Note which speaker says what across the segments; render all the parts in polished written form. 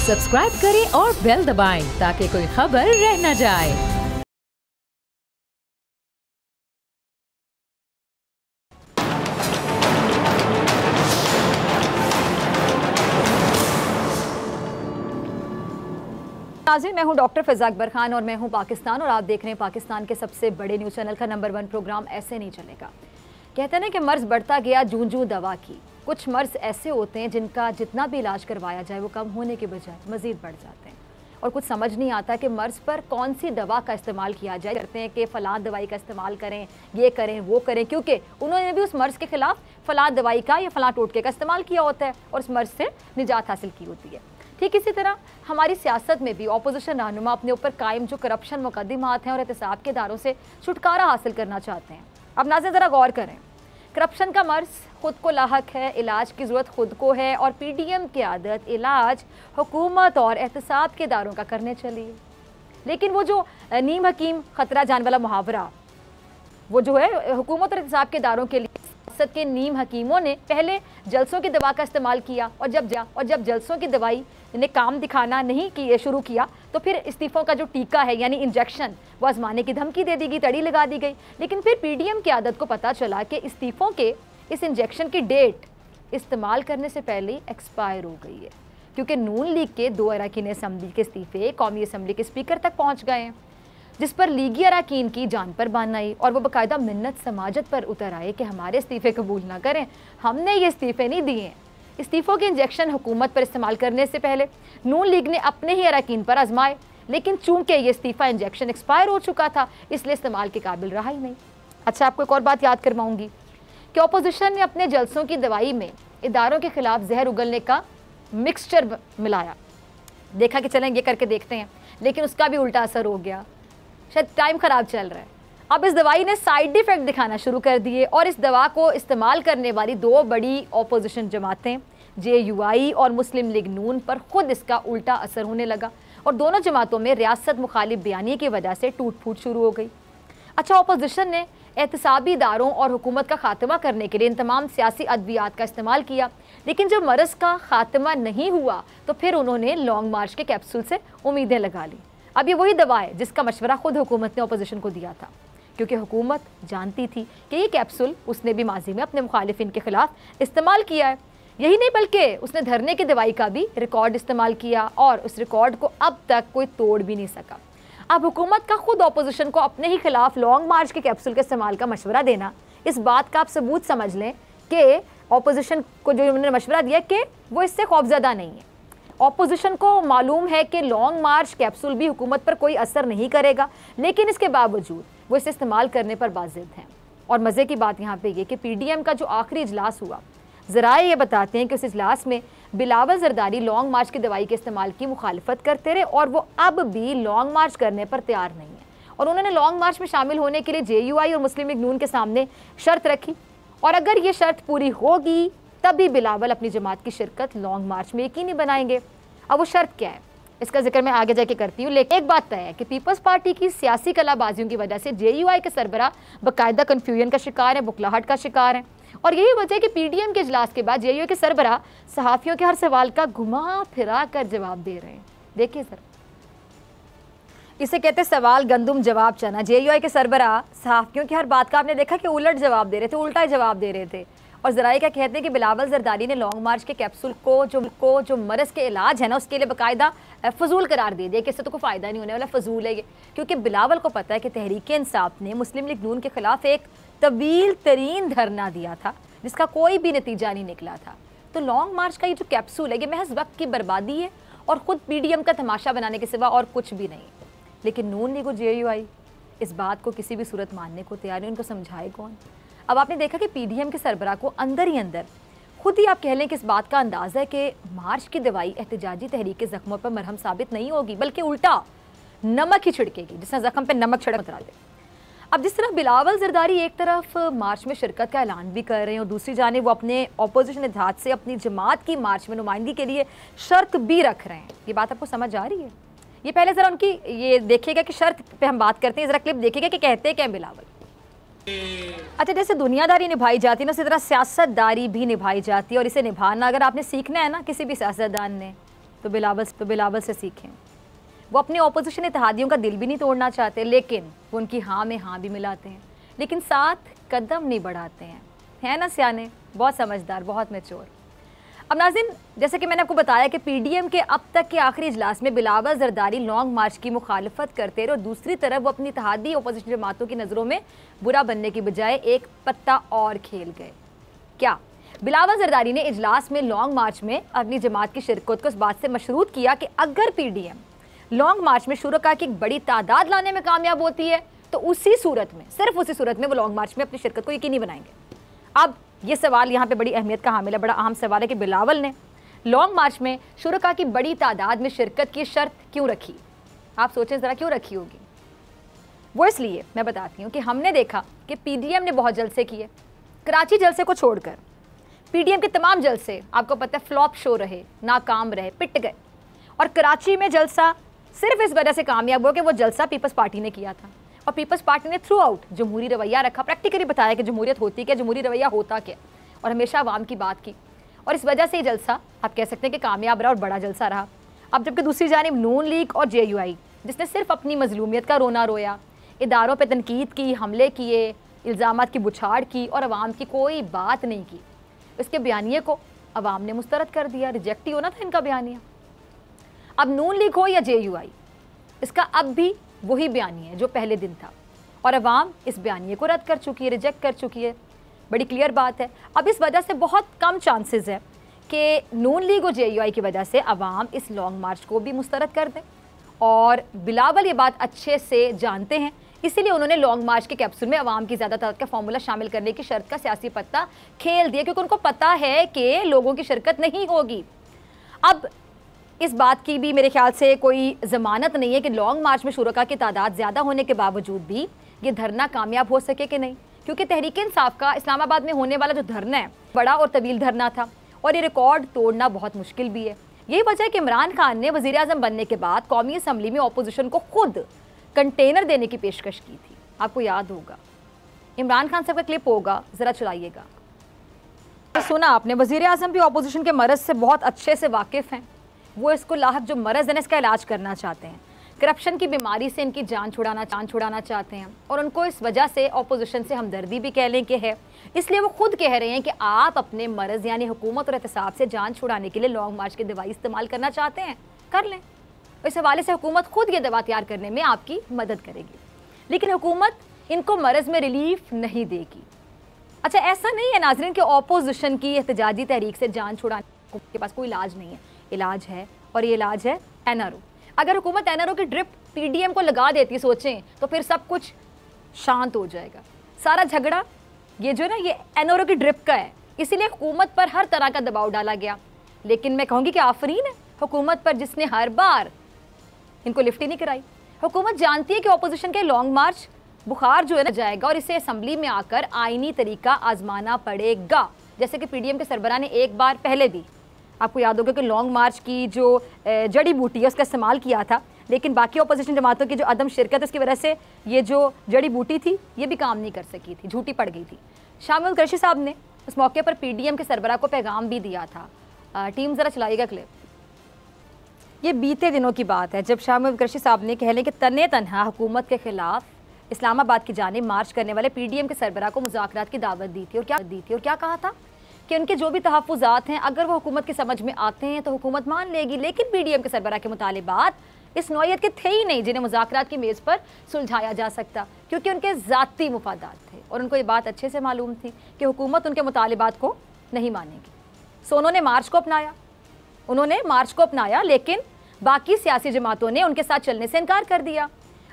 Speaker 1: Subscribe करें और bell दबाएं ताकि कोई खबर रह न जाए।
Speaker 2: नाज़रीन, मैं हूं डॉक्टर फ़िज़ा अकबर खान और मैं हूं पाकिस्तान और आप देख रहे हैं पाकिस्तान के सबसे बड़े न्यूज़ चैनल का नंबर 1 प्रोग्राम ऐसे नहीं चलेगा। कहते हैं ना कि मर्ज़ बढ़ता गया जूं जूं दवा की। कुछ मर्ज़ ऐसे होते हैं जिनका जितना भी इलाज करवाया जाए वो कम होने के बजाय मज़ीद बढ़ जाते हैं और कुछ समझ नहीं आता कि मर्ज़ पर कौन सी दवा का इस्तेमाल किया जाए। करते हैं कि फ़लाँ दवाई का इस्तेमाल करें, ये करें, वो करें, क्योंकि उन्होंने भी उस मर्ज़ के ख़िलाफ़ फ़लाँ दवाई का या फ़लाँ टोटके का इस्तेमाल किया होता है और उस मर्ज़ से निजात हासिल की होती है। ठीक इसी तरह हमारी सियासत में भी अपोजिशन रहनुमा अपने ऊपर कायम जो करप्शन मुकदमात हैं और एहतसाब के दारों से छुटकारा हासिल करना चाहते हैं। अब नाज़रीन ज़रा गौर करें, करप्शन का मर्ज़ खुद को लाहक है, इलाज की ज़रूरत खुद को है और पीडीएम की आदत इलाज हुकूमत और एहतसाब के दारों का करने चली है। लेकिन वो जो नीम हकीम ख़तरा जान वाला मुहावरा, वो जो है हुकूमत और एहतसाब के दारों के लिए सियासत के नीम हकीमों ने पहले जलसों की दवा का इस्तेमाल किया और जब जलसों की दवाई ने काम दिखाना नहीं किए शुरू किया तो फिर इस्तीफ़ों का जो टीका है यानी इंजेक्शन वो आजमाने की धमकी दे दी गई, तड़ी लगा दी गई। लेकिन फिर पीडीएम की आदत को पता चला कि इस्तीफ़ों के इस इंजेक्शन की डेट इस्तेमाल करने से पहले ही एक्सपायर हो गई है, क्योंकि नून लीग के 2 अरकान असम्बली के इस्तीफ़े कौमी असम्बली के स्पीकर तक पहुँच गए हैं, जिस पर लीगी अरकान की जान पर बान आई और वो बाकायदा मिन्नत समाजत पर उतर आए कि हमारे इस्तीफ़े कबूल ना करें, हमने ये इस्तीफ़े नहीं दिए हैं। इस्तीफ़ों के इंजेक्शन हुकूमत पर इस्तेमाल करने से पहले नून लीग ने अपने ही अरकान पर आजमाए, लेकिन चूंकि ये इस्तीफ़ा इंजेक्शन एक्सपायर हो चुका था इसलिए इस्तेमाल के काबिल रहा ही नहीं। अच्छा, आपको एक और बात याद करवाऊंगी कि अपोजिशन ने अपने जलसों की दवाई में इदारों के खिलाफ जहर उगलने का मिक्सचर मिलाया। देखा कि चलें ये करके देखते हैं, लेकिन उसका भी उल्टा असर हो गया। शायद टाइम ख़राब चल रहा है। अब इस दवाई ने साइड इफ़ेक्ट दिखाना शुरू कर दिए और इस दवा को इस्तेमाल करने वाली 2 बड़ी अपोजिशन जमातें JUI और मुस्लिम लीग नून पर ख़ुद इसका उल्टा असर होने लगा और दोनों जमातों में रियासत मुखालिफ बयानी की वजह से टूट फूट शुरू हो गई। अच्छा, अपोजिशन ने एहतसाबी इदारों और हुकूमत का खात्मा करने के लिए इन तमाम सियासी अद्वियात का इस्तेमाल किया, लेकिन जब मरज़ का खात्मा नहीं हुआ तो फिर उन्होंने लॉन्ग मार्च के कैप्सूल से उम्मीदें लगा ली। अब ये वही दवा है जिसका मशवरा खुद हुकूमत ने अपोजिशन को दिया था, क्योंकि हुकूमत जानती थी कि ये कैप्सूल उसने भी माजी में अपने मुखालिफिन के खिलाफ इस्तेमाल किया है। यही नहीं बल्कि उसने धरने की दवाई का भी रिकॉर्ड इस्तेमाल किया और उस रिकॉर्ड को अब तक कोई तोड़ भी नहीं सका। अब हुकूमत का खुद अपोजिशन को अपने ही खिलाफ लॉन्ग मार्च के कैप्सूल के इस्तेमाल का मशवरा देना, इस बात का आप सबूत समझ लें कि अपोजिशन को जो उन्होंने मशवरा दिया कि वो इससे खौफजदा नहीं है। अपोजिशन को मालूम है कि लॉन्ग मार्च कैप्सूल भी हुकूमत पर कोई असर नहीं करेगा, लेकिन इसके बावजूद वो इसे इस्तेमाल करने पर बाज़िद हैं। और मज़े की बात यहाँ पे ये कि पीडीएम का जो आखिरी इजलास हुआ, ज़राए ये बताते हैं कि उस इजलास में बिलावल जरदारी लॉन्ग मार्च की दवाई के इस्तेमाल की मुखालफत करते रहे और वो अब भी लॉन्ग मार्च करने पर तैयार नहीं है और उन्होंने लॉन्ग मार्च में शामिल होने के लिए JUI और मुस्लिम लीग नून के सामने शर्त रखी और अगर ये शर्त पूरी होगी तभी बिलावल अपनी जमात की शिरकत लॉन्ग मार्च में यकीनी बनाएंगे। अब वो शर्त क्या है इसका जिक्र मैं आगे जाके करती हूँ, लेकिन एक बात तय है कि पीपल्स पार्टी की सियासी कलाबाजियों की वजह से JUI के सरबराह बाकायदा कन्फ्यूजन का शिकार है, बुखलाहट का शिकार है और यही वजह है कि पीडीएम के इजलास के बाद JUI के सरबराह सहाफ़ियों के हर सवाल का घुमा फिरा कर जवाब दे रहे हैं। देखिए सर, इसे कहते सवाल गंदुम जवाब चना। JUI के सरबराह सहाफ़ियों की हर बात का आपने देखा कि उलट जवाब दे रहे थे, उल्टा जवाब दे रहे थे। और ज़राए क्या कहते हैं कि बिलावल जरदारी ने लॉन्ग मार्च के कैप्सूल को जो मरज़ के इलाज है ना उसके लिए बाकायदा फजूल करार दे दिया कि इससे तो कोई फ़ायदा नहीं होने वाला, फजूल है ये, क्योंकि बिलावल को पता है कि तहरीक इंसाफ ने मुस्लिम लीग नून के ख़िलाफ़ एक तवील तरीन धरना दिया था जिसका कोई भी नतीजा नहीं निकला था। तो लॉन्ग मार्च का ये जो कैप्सूल है ये महज वक्त की बर्बादी है और ख़ुद पीडीएम का तमाशा बनाने के सिवा और कुछ भी नहीं। लेकिन नून लीग और JUI इस बात को किसी भी सूरत मानने को तैयार नहीं, उनको समझाए कौन। अब आपने देखा कि पीडीएम के सरबराह को अंदर ही अंदर खुद ही आप कह लें कि इस बात का अंदाज़ा है कि मार्च की दवाई एहतजाजी तहरीक के ज़ख्मों पर मरहम साबित नहीं होगी, बल्कि उल्टा नमक ही छिड़केगी, जिसने ज़ख्म पर नमक छिड़क उतरा दे। अब जिस तरह बिलावल जरदारी एक तरफ मार्च में शिरकत का ऐलान भी कर रहे हैं और दूसरी जानिब वो अपने अपोजिशन इत्तेहाद से अपनी जमात की मार्च में नुमाइंदगी के लिए शर्त भी रख रहे हैं, ये बात आपको समझ आ रही है? ये पहले ज़रा उनकी ये देखिएगा कि शर्त पे हम बात करते हैं, ज़रा क्लिप देखिएगा कि कहते हैं क्या बिलावल। अच्छा, जैसे दुनियादारी निभाई जाती है ना उसी तरह सियासतदारी भी निभाई जाती है और इसे निभाना अगर आपने सीखना है ना किसी भी सियासतदान ने, तो बिलावल से सीखें। वो अपने ऑपोजिशन इत्तेहादियों का दिल भी नहीं तोड़ना चाहते, लेकिन वो उनकी हाँ में हाँ भी मिलाते हैं, लेकिन साथ कदम नहीं बढ़ाते हैं। है ना सियाने, बहुत समझदार, बहुत मैच्योर। अब नाज़रीन, जैसे कि मैंने आपको बताया कि पीडीएम के अब तक के आखिरी इजलास में बिलावल जरदारी लॉन्ग मार्च की मुखालफत करते रहे और दूसरी तरफ वो अपनी इत्तेहादी अपोजिशन जमातों की नज़रों में बुरा बनने की बजाय एक पत्ता और खेल गए। क्या बिलावल जरदारी ने इजलास में लॉन्ग मार्च में अपनी जमात की शिरकत को इस बात से मशरूत किया कि अगर पीडीएम लॉन्ग मार्च में शुरका की एक बड़ी तादाद लाने में कामयाब होती है तो उसी सूरत में, सिर्फ उसी सूरत में वो लॉन्ग मार्च में अपनी शिरकत को यकीनी बनाएंगे। अब ये सवाल यहाँ पे बड़ी अहमियत का हामिल है, बड़ा अहम सवाल है कि बिलावल ने लॉन्ग मार्च में शुरका की बड़ी तादाद में शिरकत की शर्त क्यों रखी। आप सोचें ज़रा क्यों रखी होगी। वो इसलिए, मैं बताती हूँ कि हमने देखा कि पीडीएम ने बहुत जलसे किए। कराची जलसे को छोड़कर पीडीएम के तमाम जलसे आपको पता है फ्लॉप शो रहे, नाकाम रहे, पिट गए। और कराची में जलसा सिर्फ इस वजह से कामयाब हुआ कि वो जलसा पीपल्स पार्टी ने किया था और पीपल्स पार्टी ने थ्रू आउट जमहूरी रवैया रखा, प्रैक्टिकली बताया कि जमहूरियत होती क्या, जमहूरी रवैया होता क्या, और हमेशा आवाम की बात की। और इस वजह से ये जलसा आप कह सकते हैं कि कामयाब रहा और बड़ा जलसा रहा। अब जबकि दूसरी जानिब नून लीग और JUI जिसने सिर्फ अपनी मजलूमियत का रोना रोया, इदारों पर तनकीद की, हमले किए, इल्ज़ामात की बुछाड़ की और अवाम की कोई बात नहीं की, इसके बयानिए को अवाम ने मुस्तरद कर दिया। रिजेक्ट ही होना था इनका बयानिया। अब नून लीग हो या JUI, इसका अब भी वही बयानिया है जो पहले दिन था और अवाम इस बयानिए को रद्द कर चुकी है, रिजेक्ट कर चुकी है। बड़ी क्लियर बात है। अब इस वजह से बहुत कम चांसेस है कि नून लीग और JUI की वजह से अवाम इस लॉन्ग मार्च को भी मुस्तरद कर दें, और बिलावल ये बात अच्छे से जानते हैं, इसीलिए उन्होंने लॉन्ग मार्च के कैप्सूल में अवाम की ज़्यादा तादाद का फार्मूला शामिल करने की शर्त का सियासी पत्ता खेल दिया, क्योंकि उनको पता है कि लोगों की शिरकत नहीं होगी। अब इस बात की भी मेरे ख्याल से कोई ज़मानत नहीं है कि लॉन्ग मार्च में शुरका की तादाद ज़्यादा होने के बावजूद भी ये धरना कामयाब हो सके कि नहीं, क्योंकि तहरीक इंसाफ का इस्लामाबाद में होने वाला जो धरना है बड़ा और तवील धरना था और ये रिकॉर्ड तोड़ना बहुत मुश्किल भी है। यही वजह है कि इमरान खान ने वज़ीर आज़म बनने के बाद कौमी असम्बली में अपोजिशन को खुद कंटेनर देने की पेशकश की थी। आपको याद होगा, इमरान खान साहब का क्लिप होगा, ज़रा चलाइएगा। सुना आपने, वज़ीर आज़म भी अपोजिशन के मरज़ से बहुत अच्छे से वाकिफ़ हैं। वो इसको लाहक जो मरज़ है ना, इसका इलाज करना चाहते हैं, करप्शन की बीमारी से इनकी जान छुड़ाना चाहते हैं, और उनको इस वजह से अपोजिशन से हमदर्दी भी कह लें कि है। इसलिए वो खुद कह रहे हैं कि आप अपने मरज़ यानी हुकूमत और एहतसाब से जान छुड़ाने के लिए लॉन्ग मार्च की दवाई इस्तेमाल करना चाहते हैं, कर लें। इस हवाले से हुकूमत खुद ये दवा तैयार करने में आपकी मदद करेगी, लेकिन हुकूमत इनको मरज़ में रिलीफ नहीं देगी। अच्छा, ऐसा नहीं है नाज़रीन कि अपोजिशन की एहतजाजी तहरीक से जान छुड़ाने के पास कोई इलाज नहीं है। इलाज है, और ये इलाज है NRO। अगर हुकूमत NRO की ड्रिप पीडीएम को लगा देती, सोचें, तो फिर सब कुछ शांत हो जाएगा। सारा झगड़ा ये जो है ना, ये NRO की ड्रिप का है, इसीलिए हुकूमत पर हर तरह का दबाव डाला गया। लेकिन मैं कहूँगी कि आफरीन है हुकूमत पर जिसने हर बार इनको लिफ्ट ही नहीं कराई। हुकूमत जानती है कि अपोजिशन के लॉन्ग मार्च बुखार जो है ना जाएगा और इसे असम्बली में आकर आईनी तरीका आजमाना पड़ेगा, जैसे कि पीडीएम के सरबरा ने एक बार पहले भी, आपको याद होगा कि लॉन्ग मार्च की जो जड़ी बूटी है उसका इस्तेमाल किया था, लेकिन बाकी अपोजिशन जमातों की जो अदम शिरकत, उसकी वजह से ये जो जड़ी बूटी थी ये भी काम नहीं कर सकी थी, झूठी पड़ गई थी। शामिल कुरैशी साहब ने उस मौके पर पीडीएम के सरबरा को पैगाम भी दिया था। टीम ज़रा चलाइएगा क्लिप। ये बीते दिनों की बात है जब शामिल कुरैशी साहब ने कह लें कि तने तनहा हुकूमत के खिलाफ इस्लामाबाद की जानिब मार्च करने वाले पीडीएम के सरबरा को मुज़ाकरात की दावत दी थी, और क्या कहा था कि उनके जो भी तहफ़्फ़ुज़ात हैं अगर वो हुकूमत की समझ में आते हैं तो हुकूमत मान लेगी। लेकिन पीडीएम के सरबरा के मुतालिबात इस नौइयत के थे ही नहीं जिन्हें मुज़ाकरात की मेज़ पर सुलझाया जा सकता, क्योंकि उनके ज़ाती मुफादात थे और उनको ये बात अच्छे से मालूम थी कि हुकूमत उनके मुतालिबात को नहीं मानेगी। सो उन्होंने मार्च को अपनाया, लेकिन बाकी सियासी जमातों ने उनके साथ चलने से इनकार कर दिया।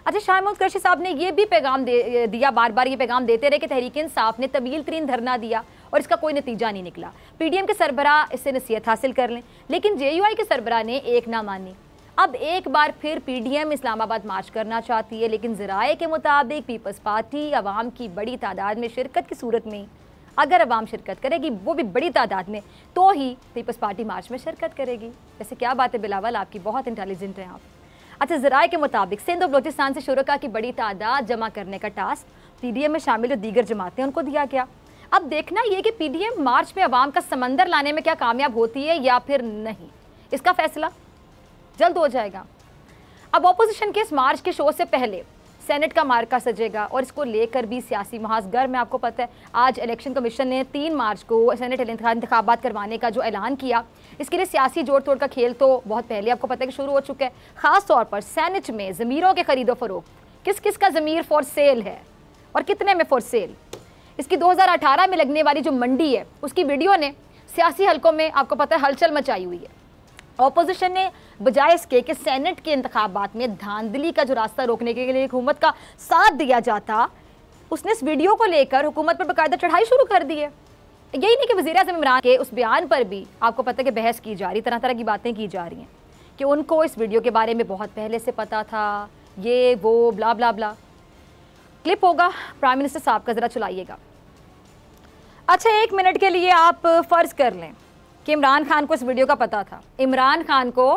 Speaker 2: अच्छा, शाह महमूद कुरैशी साहब ने यह भी पैगाम दिया, बार बार ये पैगाम देते रहे कि तहरीक इंसाफ ने तवील तरीन धरना दिया और इसका कोई नतीजा नहीं निकला। पीडीएम के सरबरा इससे नसीहत हासिल कर लें, लेकिन JUI के सरबरा ने एक ना मानी। अब एक बार फिर पीडीएम इस्लामाबाद मार्च करना चाहती है, लेकिन ज़राए के मुताबिक पीपल्स पार्टी अवाम की बड़ी तादाद में शिरकत की सूरत में, अगर अवाम शिरकत करेगी वो भी बड़ी तादाद में, तो ही पीपल्स पार्टी मार्च में शिरकत करेगी। वैसे क्या बात है बिलावल, आपकी बहुत इंटेलिजेंट हैं आप। अच्छा, ज़राए के मुताबिक सिंध और बलोचिस्तान से शुरका की बड़ी तादाद जमा करने का टास्क पीडीएम में शामिल जो दीगर जमातें उनको दिया गया। अब देखना ये कि पीडीएम मार्च में अवाम का समंदर लाने में क्या कामयाब होती है या फिर नहीं, इसका फैसला जल्द हो जाएगा। अब ऑपोजिशन के इस मार्च के शो से पहले सेनेट का मार्का सजेगा और इसको लेकर भी सियासी महाज गर्म है। आपको पता है आज इलेक्शन कमीशन ने 3 मार्च को सेनेट इंतखाबात करवाने का जो ऐलान किया, इसके लिए सियासी जोड़ तोड़ का खेल तो बहुत पहले आपको पता है कि शुरू हो चुका है। ख़ास तौर पर सेनेट में ज़मीरों के खरीदो फरोख्त, किस किस का ज़मीर फॉर सेल है और कितने में फॉर सेल, इसकी 2018 में लगने वाली जो मंडी है उसकी वीडियो ने सियासी हलकों में आपको पता है हलचल मचाई हुई है। ऑपोजिशन ने बजाय इसके कि सेनेट के इंतखाबात में धांधली का जो रास्ता रोकने के लिए हुकूमत का साथ दिया जाता, उसने इस वीडियो को लेकर हुकूमत पर बाकायदा चढ़ाई शुरू कर दी है। यही नहीं कि वज़ीर-ए-आज़म इमरान के उस बयान पर भी आपको पता है कि बहस की जा रही, तरह तरह की बातें की जा रही हैं कि उनको इस वीडियो के बारे में बहुत पहले से पता था, ये वो ब्ला ब्ला ब्ला। क्लिप होगा, प्राइम मिनिस्टर साहब का ज़रा चलाइएगा। अच्छा, 1 मिनट के लिए आप फ़र्ज़ कर लें कि इमरान खान को इस वीडियो का पता था, इमरान खान को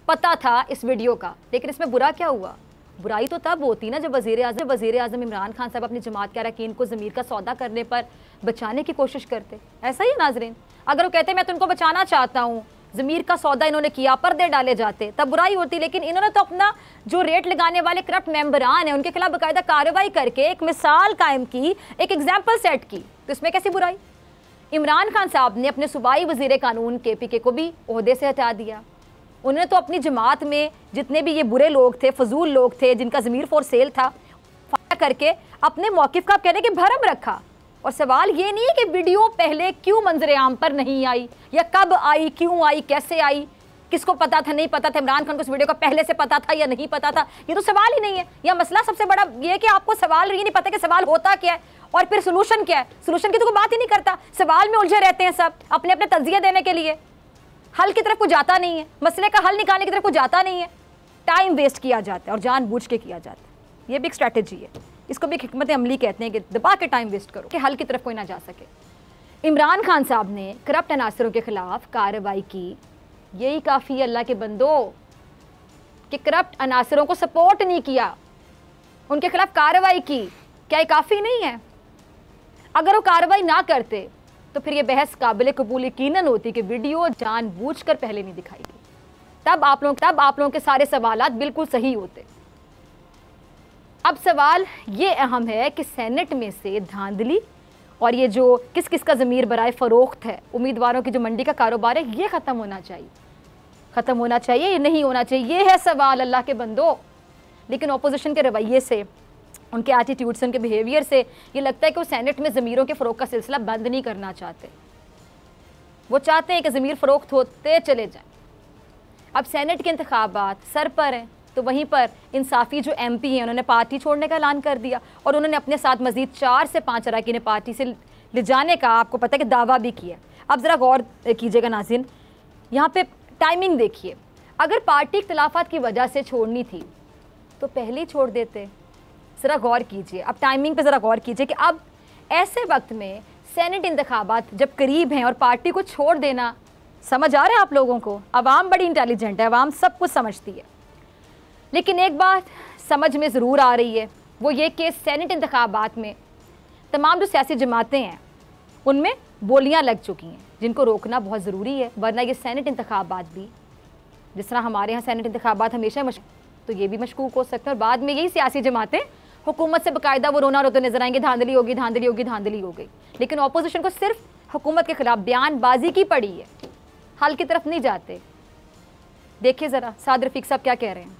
Speaker 2: पता था इस वीडियो का, लेकिन इसमें बुरा क्या हुआ? बुराई तो तब होती ना जब वज़ीर-ए-आज़म इमरान खान साहब अपनी जमात के अरकान को ज़मीर का सौदा करने पर बचाने की कोशिश करते। ऐसा ही नाज़रीन, अगर वो कहते मैं तो उनको बचाना चाहता हूँ, ज़मीर का सौदा इन्होंने किया, पर्दे डाले जाते, तब बुराई होती। लेकिन इन्होंने तो अपना जो रेट लगाने वाले करप्ट मेंबरान हैं उनके खिलाफ बाकायदा कार्रवाई करके एक मिसाल कायम की, एक एग्जाम्पल सेट की, तो इसमें कैसी बुराई? इमरान खान साहब ने अपने सूबाई वज़ीर कानून KPK को भी ओहदे से हटा दिया। उन्होंने तो अपनी जमात में जितने भी ये बुरे लोग थे, फजूल लोग थे, जिनका ज़मीर फॉर सेल था, फाया करके अपने मौक़िफ़ का कहने के भरम रखा। और सवाल ये नहीं है कि वीडियो पहले क्यों मंजर आम पर नहीं आई, या कब आई, क्यों आई, कैसे आई, किसको पता था, नहीं पता था, इमरान खान को इस वीडियो का पहले से पता था या नहीं पता था, ये तो सवाल ही नहीं है। यह मसला सबसे बड़ा ये है कि आपको सवाल ये नहीं पता कि सवाल होता क्या है और फिर सोल्यूशन क्या है। सोल्यूशन की तो कोई बात ही नहीं करता, सवाल में उलझे रहते हैं सब, अपने अपने तज्जिया देने के लिए हल की तरफ को जाता नहीं है, मसले का हल निकालने की तरफ को जाता नहीं है, टाइम वेस्ट किया जाता है और जानबूझ के किया जाता है। ये भी एक स्ट्रैटेजी है, इसको भी एक हिकमत अमली कहते हैं कि दबा के टाइम वेस्ट करो कि हल की तरफ कोई ना जा सके। इमरान खान साहब ने करप्ट अनासरों के खिलाफ कार्रवाई की, यही काफ़ी है अल्लाह के बंदो कि करप्ट अनासरों को सपोर्ट नहीं किया, उनके खिलाफ कार्रवाई की, क्या ये काफ़ी नहीं है? अगर वो कार्रवाई ना करते तो फिर ये बहस काबिल कबूल यकीनन होती कि वीडियो जानबूझकर पहले नहीं दिखाई गई, तब आप लोगों के सारे सवालात बिल्कुल सही होते। अब सवाल ये अहम है कि सेनेट में से धांधली और ये जो किस किस का ज़मीर बराए फ़रोख्त है, उम्मीदवारों की जो मंडी का कारोबार है, ये ख़त्म होना चाहिए, ख़त्म होना चाहिए, ये नहीं होना चाहिए। ये है सवाल अल्लाह के बंदो। लेकिन अपोजिशन के रवैये से, उनके एटीट्यूड से, उनके बिहेवियर से ये लगता है कि वो सेनेट में ज़मीरों के फ़रोख्त का सिलसिला बंद नहीं करना चाहते। वो चाहते हैं कि ज़मीर फ़रोख्त होते चले जाएँ। अब सेनेट के इंतखाबात सर पर हैं, तो वहीं पर इंसाफ़ी जो MP हैं उन्होंने पार्टी छोड़ने का ऐलान कर दिया और उन्होंने अपने साथ मज़ीद 4 से 5 अरकान पार्टी से ले जाने का आपको पता है कि दावा भी किया। अब ज़रा गौर कीजिएगा नाज़रीन, यहाँ पे टाइमिंग देखिए, अगर पार्टी इख्तिलाफ़ात की वजह से छोड़नी थी तो पहले ही छोड़ देते। ज़रा गौर कीजिए, अब टाइमिंग पे ज़रा गौर कीजिए कि अब ऐसे वक्त में सेनेट इंतखाबात जब करीब हैं और पार्टी को छोड़ देना, समझ आ रहा है आप लोगों को? अवाम बड़ी इंटेलिजेंट है, अवाम सब कुछ समझती है। लेकिन एक बात समझ में ज़रूर आ रही है, वो ये कि सेनेट इंतखाबात में तमाम जो सियासी जमातें हैं उनमें बोलियां लग चुकी हैं, जिनको रोकना बहुत ज़रूरी है, वरना ये सेनेट इंतखाबात भी, जिस तरह हमारे यहाँ सेनेट इंतखाबात हमेशा तो ये भी मशकूक हो सकते हैं और बाद में यही सियासी जमातें हुकूमत से बाकायदा वो रोना रोते नजर आएंगे, धांधली होगी, धांधली होगी, धांधली हो गई। लेकिन अपोजिशन को सिर्फ हुकूमत के खिलाफ बयानबाजी की पड़ी है, हल की तरफ नहीं जाते। देखिए ज़रा साद रफ़ीक साहब क्या कह रहे हैं।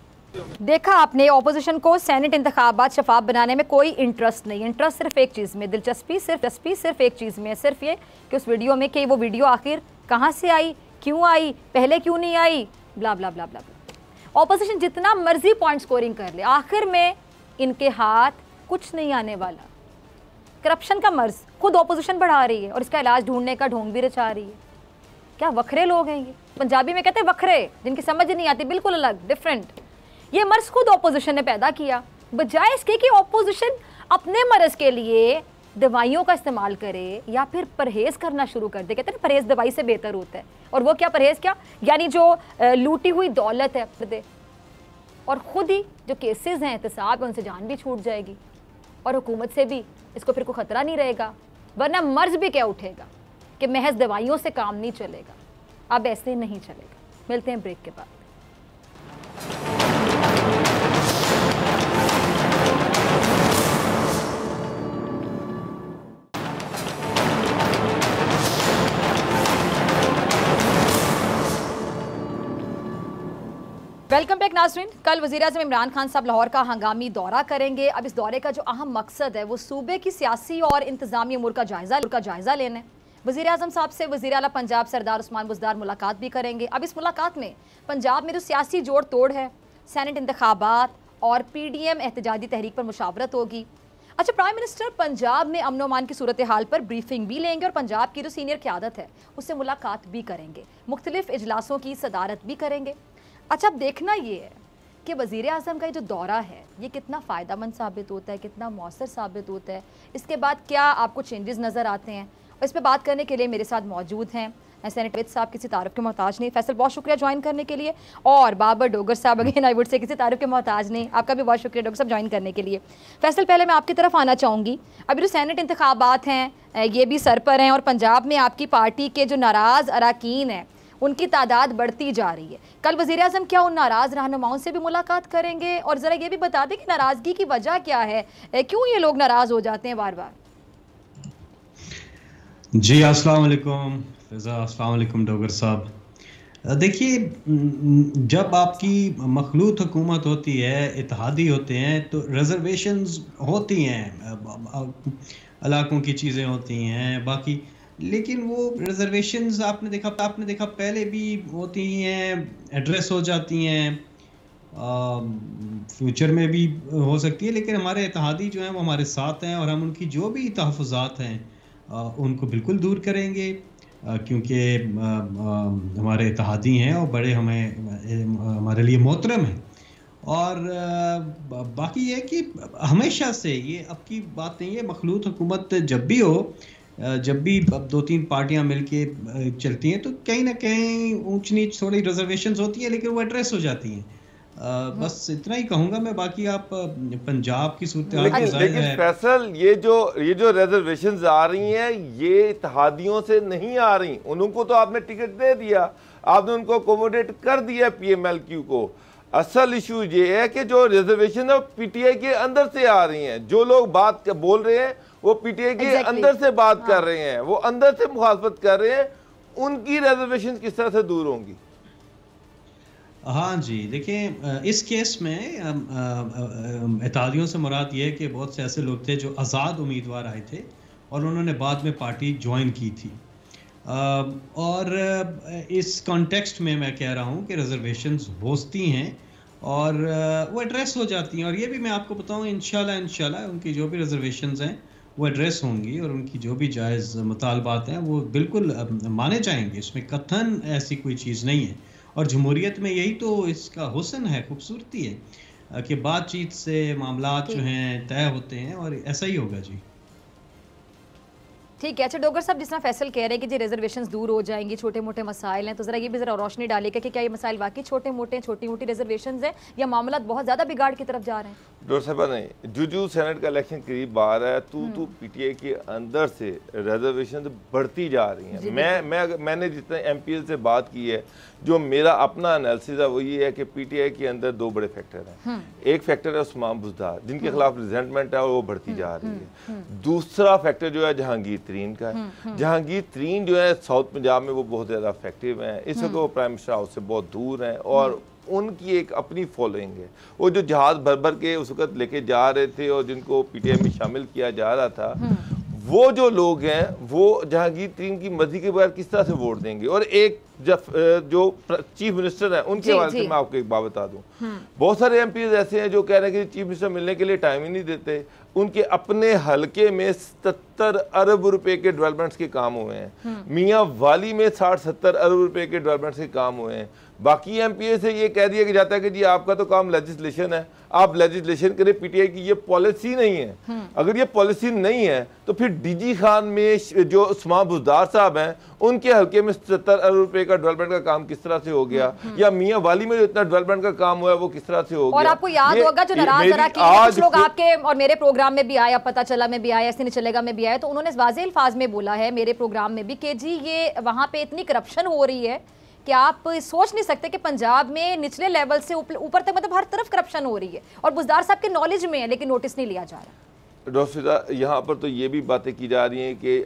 Speaker 2: देखा आपने, अपोजिशन को सेनेट इंतखाबात शफाफ बनाने में कोई इंटरेस्ट नहीं। इंटरेस्ट सिर्फ एक चीज़ में, दिलचस्पी सिर्फ एक चीज़ में है, सिर्फ ये कि उस वीडियो में कि वो वीडियो आखिर कहाँ से आई, क्यों आई, पहले क्यों नहीं आई, ब्ला ब्ला ब्ला ब्ला। ऑपोजिशन जितना मर्जी पॉइंट स्कोरिंग कर ले, आखिर में इनके हाथ कुछ नहीं आने वाला। करप्शन का मर्ज खुद ऑपोजिशन बढ़ा रही है और इसका इलाज ढूंढने का ढोंग भी रचा रही है। क्या वखरे लोग हैं ये, पंजाबी में कहते हैं वखरे, जिनकी समझ नहीं आती, बिल्कुल अलग, डिफरेंट। ये मर्ज खुद ऑपोजिशन ने पैदा किया, बजाय इसके कि ऑपोजिशन अपने मर्ज के लिए दवाइयों का इस्तेमाल करे या फिर परहेज़ करना शुरू कर दे। कहते हैं परहेज़ दवाई से बेहतर होता है, और वो क्या परहेज़, क्या यानी जो लूटी हुई दौलत है दे, और ख़ुद ही जो केसेस हैं एहतसाब है उनसे जान भी छूट जाएगी और हुकूमत से भी इसको फिर कोई ख़तरा नहीं रहेगा। वरना मर्ज भी क्या उठेगा कि महज दवाइयों से काम नहीं चलेगा, अब ऐसे नहीं चलेगा। मिलते हैं ब्रेक के बाद। वेलकम बैक नाज़रीन। कल वज़ीर-ए-आज़म इमरान खान साहब लाहौर का हंगामी दौरा करेंगे। अब इस दौरे का जो अहम मकसद है वो सूबे की सियासी और इंतज़ामी अमूर का जायज़ा लेना है। वज़ीर-ए-आज़म साहब से वज़ीर आला पंजाब सरदार उस्मान बुज़दार मुलाकात भी करेंगे। अब इस मुलाकात में पंजाब में जो सियासी जोड़ तोड़ है, सेनेट इंतखाबात और PDM एहतजाजी तहरीक पर मुशावरत होगी। अच्छा, प्राइम मिनिस्टर पंजाब में अमन अमान की सूरत हाल पर ब्रीफिंग भी लेंगे और पंजाब की जो सीनियर क़यादत है उससे मुलाकात भी करेंगे, मुख्तलिफ इजलासों की सदारत भी करेंगे। अच्छा, अब देखना ये है कि वज़ीर-ए-आज़म का ये जो दौरा है ये कितना फ़ायदेमंद साबित होता है, कितना मौसर साबित होता है, इसके बाद क्या आपको चेंजेस नज़र आते हैं। और इस पर बात करने के लिए मेरे साथ मौजूद हैं सेनेटर साहब, किसी तारुफ के मोहताज नहीं। फैसल, बहुत शुक्रिया ज्वाइन करने के लिए। और बाबर डोगर साहब, अगेन आई वुड से किसी तारुफ के मोहताज नहीं, आपका भी बहुत शुक्रिया डॉक्टर साहब ज्वाइन करने के लिए। फैसल, पहले मैं आपकी तरफ आना चाहूँगी। अभी जो सेनेट इंतखाबात हैं ये भी सर पर हैं और पंजाब में आपकी पार्टी के जो नाराज़ अरकान हैं उनकी तादाद बढ़ती जा रही है। कल वज़ीर-ए-आज़म क्या उन नाराज़ रहनुमाओं से भी मुलाकात करेंगे? और ज़रा ये भी बता दें कि नाराज़गी की वजह क्या है, क्यों ये लोग नाराज़ हो जाते हैं बार बार?
Speaker 3: जी अस्सलाम वालेकुम फ़िज़ा, अस्सलाम वालेकुम डोगर साहब। देखिए, जब आपकी मखलूत हुकूमत होती है, इत्तेहादी होते हैं, तो रिजर्वेशंस होती हैं, इलाकों की चीज़ें होती हैं बाकी, लेकिन वो रिजर्वेशंस आपने देखा पहले भी होती हैं, एड्रेस हो जाती हैं, फ्यूचर में भी हो सकती है, लेकिन हमारे इत्तेहादी जो हैं वो हमारे साथ हैं और हम उनकी जो भी तहफ़्फ़ुज़ात हैं उनको बिल्कुल दूर करेंगे, क्योंकि हमारे इत्तेहादी हैं और बड़े हमारे लिए मोहतरम हैं। और बाकी ये कि हमेशा से ये अब की बात नहीं है, मखलूत हुकूमत जब भी हो, जब भी अब 2-3 पार्टियां मिलके चलती हैं तो कहीं ना कहीं ऊंच नीच थोड़ी रिजर्वेशंस होती है, लेकिन वो एड्रेस हो जाती हैं। बस इतना ही कहूंगा मैं। बाकी आप पंजाब की सूरत हाल के
Speaker 4: लेकिन फैसल, ये जो रिजर्वेशंस आ रही हैं ये इत्तेहादियों से नहीं आ रही, उनको तो आपने टिकट दे दिया, आपने उनको अकोमोडेट कर दिया PMLQ को। असल इशू ये है कि जो रिजर्वेशन है PTI के अंदर से आ रही हैं, जो लोग बात बोल रहे हैं वो PTI के अंदर से बात कर रहे हैं, वो अंदर से मुखालफत कर रहे हैं, उनकी रिजर्वेशन किस तरह से दूर होंगी?
Speaker 3: हाँ जी, देखिए, इस केस में इत्तेहादियों से मुराद ये है कि बहुत से ऐसे लोग थे जो आज़ाद उम्मीदवार आए थे और उन्होंने बाद में पार्टी ज्वाइन की थी, और इस कॉन्टेक्स्ट में मैं कह रहा हूँ कि रिजर्वेशंस होती हैं और वो एड्रेस हो जाती हैं। और ये भी मैं आपको बताऊँ, इंशाल्लाह उनकी जो भी रिजर्वेशंस हैं वो एड्रेस होंगी और उनकी जो भी जायज़ मुतालबात हैं वो बिल्कुल माने जाएंगे। इसमें कतन ऐसी कोई चीज़ नहीं है। और जमहूरियत में यही तो इसका हुस्न है, खूबसूरती है कि बातचीत से मामलात जो हैं तय होते हैं और ऐसा ही होगा जी।
Speaker 2: ठीक है। अच्छा डोगर साहब, जिस तरह फैसल कह रहे हैं कि जी रिजर्वेशंस दूर हो जाएंगी, छोटे मोटे मसाइल हैं, तो ज़रा ये भी ज़रा रोशनी डालिएगा कि क्या ये मसाइल वाकई छोटी मोटी रिजर्वेशंस हैं या मामला बहुत ज़्यादा बिगाड़ की तरफ जा रहे हैं?
Speaker 4: डॉक्टर साहब, नहीं, जो सेनेट का इलेक्शन करीब आ रहा है, तू PTI के अंदर से रिजर्वेशन बढ़ती जा रही हैं। मैंने जितने MPL से बात की है, जो मेरा अपना एनालिसिस है वो ये है कि PTI के अंदर 2 बड़े फैक्टर हैं। एक फैक्टर है उस्मान बुज़दार, जिनके खिलाफ रिजेंटमेंट है और वो बढ़ती जा रही है। दूसरा फैक्टर जो है जहांगीर तरीन का है। जहांगीर तरीन जो है साउथ पंजाब में वो बहुत ज़्यादा इफेक्टिव हैं, इस वक्त वो प्राइम मिनिस्टर हाउस से बहुत दूर हैं और उनकी एक अपनी फॉलोइंग है। वो जो जहाज़ भर के उस वक्त लेके जा रहे थे और जिनको PTI में शामिल किया जा रहा था, वो जो लोग हैं वो जहांगीर तरीन की मर्जी के बगैर किस तरह से वोट देंगे? और एक जो चीफ मिनिस्टर हैं उनके हवाले से मैं आपको एक बात बता दूं, बहुत सारे MPs ऐसे हैं जो कह रहे हैं कि चीफ मिनिस्टर मिलने के लिए टाइम ही नहीं देते। उनके अपने हलके में 77 अरब रुपए के डेवलपमेंट्स के काम हुए हैं, मियाँ वाली में 60-70 अरब रुपए के डेवलपमेंट्स के काम हुए हैं। बाकी MPA से ये कह दिया जाता है कि जी आपका तो काम लेजिस्लेशन है, आप लेजिस्लेशन करें। PTI की ये पॉलिसी नहीं है। अगर ये पॉलिसी नहीं है तो फिर DG खान में जो उस्मान बुज़दार साहब हैं उनके हल्के में 77 अरब रुपए का डेवलपमेंट का काम किस तरह से हो गया, या मियाँ वाली में जो इतना डेवलपमेंट का काम हुआ है वो किस तरह से हो गया।
Speaker 2: और आपको याद होगा जो नाराज कुछ लोग आपके और मेरे प्रोग्राम में भी आया, पता चला में भी आया, ऐसे नहीं चलेगा में भी आया, तो उन्होंने वाज़ेह अल्फाज में बोला है मेरे प्रोग्राम में भी कि जी ये वहाँ पे इतनी करप्शन हो रही है कि आप सोच नहीं सकते कि पंजाब में निचले लेवल से ऊपर तक मतलब हर तरफ करप्शन हो रही है और बुज़दार साहब के नॉलेज में है, लेकिन नोटिस नहीं लिया जा रहा।
Speaker 4: डॉक्टर यहाँ पर तो ये भी बातें की जा रही हैं कि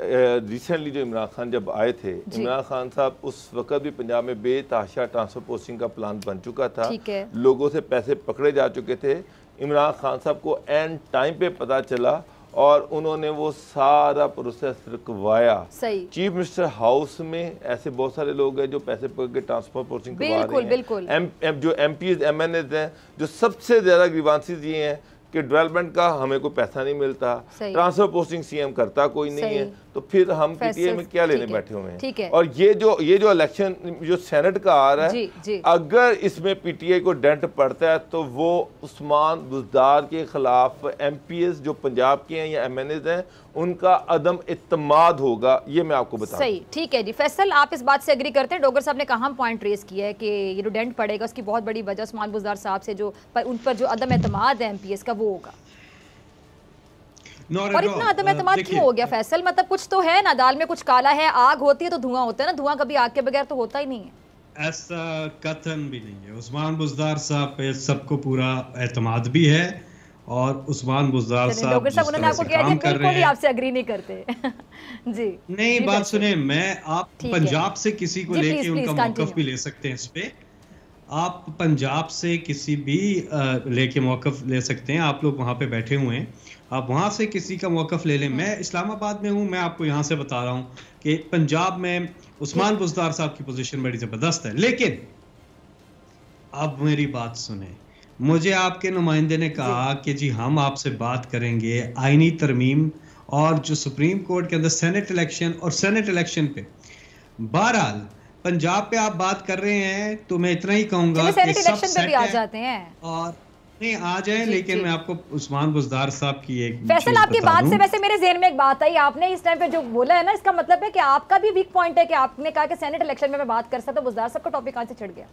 Speaker 4: रिसेंटली जो इमरान खान जब आए थे, इमरान खान साहब उस वक्त भी पंजाब में बेतहाशा ट्रांसफर पोस्टिंग का प्लान बन चुका था, लोगों से पैसे पकड़े जा चुके थे। इमरान खान साहब को एंड टाइम पे पता चला और उन्होंने वो सारा प्रोसेस रुकवाया। चीफ मिनिस्टर हाउस में ऐसे बहुत सारे लोग हैं जो पैसे पकड़ के ट्रांसफर पोस्टिंग करवा रहे हैं। जो MPs MNAs हैं, जो सबसे ज़्यादा ग्रीवांसेस ये हैं कि डेवलपमेंट का हमें कोई पैसा नहीं मिलता, ट्रांसफर पोस्टिंग CM करता कोई नहीं है, तो फिर हम PTA में क्या लेने बैठे हुए हैं। और ये जो इलेक्शन जो सेनेट का आ रहा है, अगर इसमें PTA को डेंट पड़ता है तो वो उस्मान बुज़दार के खिलाफ MPs जो पंजाब के हैं या MNAs हैं उनका अदम इत्तमाद होगा, ये मैं आपको बता।
Speaker 2: सही, ठीक है जी। फैसल, आप इस बात से एग्री करते हैं? डोगर साहब ने कहाँ पॉइंट रेस किया है कि ये जो डेंट पड़ेगा उसकी बहुत बड़ी वजह उस्मान बुज़दार साहब से जो उन पर जो अदम एतमाद है MPs का वो होगा। और इतना अदम एतमाद क्यों हो गया फैसल? मतलब कुछ तो है ना, दाल में कुछ काला है, आग होती है तो धुआं होता है ना, धुआं कभी आग के बगैर तो होता ही नहीं है।
Speaker 3: ऐसा कथन भी नहीं है। उस्मान बुज़दार साहब पे सबको पूरा एतमाद भी है और उस्मान बुज़दार साहब
Speaker 2: उन्होंने आपको किया कि बिल्कुल भी आपसे एग्री नहीं करते जी
Speaker 3: नहीं, बात सुने, मैं आप पंजाब से किसी को लेके उनका मौक़िफ़ भी ले सकते हैं। इस पे आप पंजाब से किसी भी लेके मौक़िफ़ ले सकते हैं। आप लोग वहाँ पे बैठे हुए हैं, आप वहाँ से किसी का मौक़िफ़ ले लें। मैं इस्लामाबाद में हूँ, मैं आपको यहाँ से बता रहा हूँ कि पंजाब में उस्मान बुज़दार साहब की पोजीशन बड़ी ज़बरदस्त है। लेकिन अब मेरी बात सुने, मुझे आपके नुमाइंदे ने कहा कि जी हम आपसे बात करेंगे आईनी तरमीम और जो सुप्रीम कोर्ट के अंदर सेनेट इलेक्शन और सेनेट इलेक्शन पे। बहरहाल पंजाब पे आप बात कर रहे हैं तो मैं इतना ही कहूंगा
Speaker 2: कि सब सेट भी आ जाते हैं
Speaker 3: और नहीं आ जाए, लेकिन मैं आपको उस्मान बुज़दार साहब की एक
Speaker 2: फैसल, आपकी बात से वैसे मेरे ज़हन में एक बात आई। आपने इस टाइम पे जो बोला है ना, इसका मतलब है कि आपका भी वीक पॉइंट है कि आपने कहा कि सेनेट इलेक्शन में मैं बात कर सकता, तो बुज़दार साहब का टॉपिक कहां से चढ़ गया?